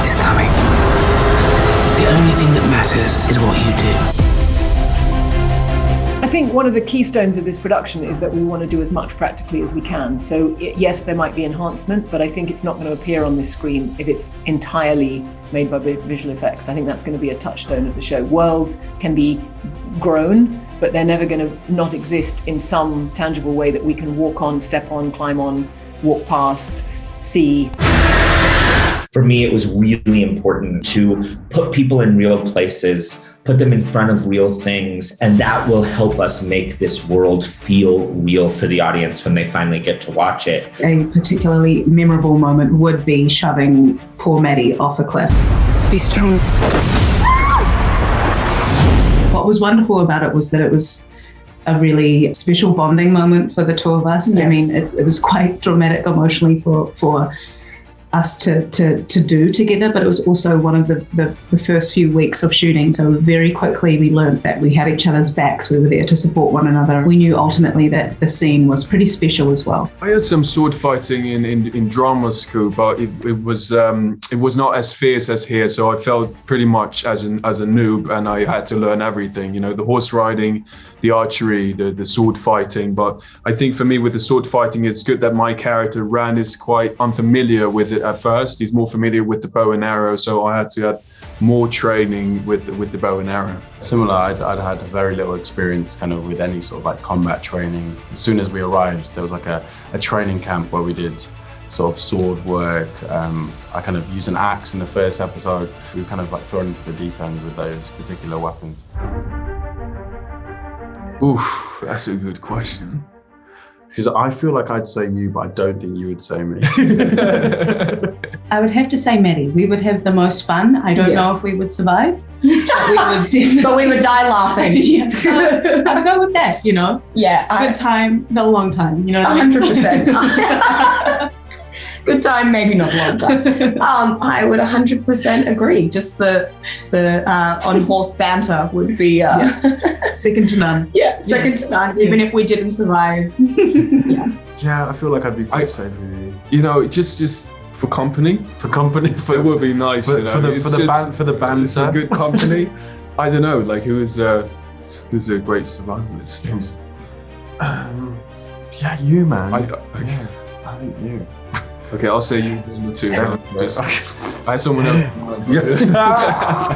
is coming. The only thing that matters is what you do. I think one of the keystones of this production is that we want to do as much practically as we can. So yes, there might be enhancement, but I think it's not going to appear on this screen if it's entirely made by visual effects. I think that's going to be a touchstone of the show. Worlds can be grown, but they're never going to not exist in some tangible way that we can walk on, step on, climb on, walk past, see. For me, it was really important to put people in real places, put them in front of real things, and that will help us make this world feel real for the audience when they finally get to watch it. A particularly memorable moment would be shoving poor Maddie off a cliff. Be strong. What was wonderful about it was that it was a really special bonding moment for the two of us. Yes. I mean, it was quite dramatic emotionally for us to do together, but it was also one of the first few weeks of shooting. So very quickly we learned that we had each other's backs. We were there to support one another. We knew ultimately that the scene was pretty special as well. I had some sword fighting in drama school, but it was not as fierce as here. So I felt pretty much as a noob, and I had to learn everything. You know, the horse riding, the archery, the sword fighting. But I think for me with the sword fighting, it's good that my character Rand is quite unfamiliar with it at first. He's more familiar with the bow and arrow, so I had to have more training with the bow and arrow. Similar, I'd had very little experience kind of with any sort of like combat training. As soon as we arrived, there was like a training camp where we did sort of sword work. I kind of used an axe in the first episode. We were kind of like thrown into the deep end with those particular weapons. Oof, that's a good question. Because I feel like I'd say you, but I don't think you would say me. I would have to say Maddie. We would have the most fun. I don't know if we would survive. But we would die laughing. Yes, so I'd go with that, you know? Yeah. Good time, but a long time, you know what I mean? 100%. Good time, maybe not a long time. I would 100% agree. Just the on horse banter would be second to none. Yeah, second to none. Even if we didn't survive. Yeah, I feel like I'd be quite safe with you. You know, just for company. For company, It would be nice. for, you know? for the banter. It's a good company. I don't know, like who's a great survivalist? Yeah, you, man. Okay. I think you. Okay, I'll say you number two. Yeah. I had someone else. Yeah.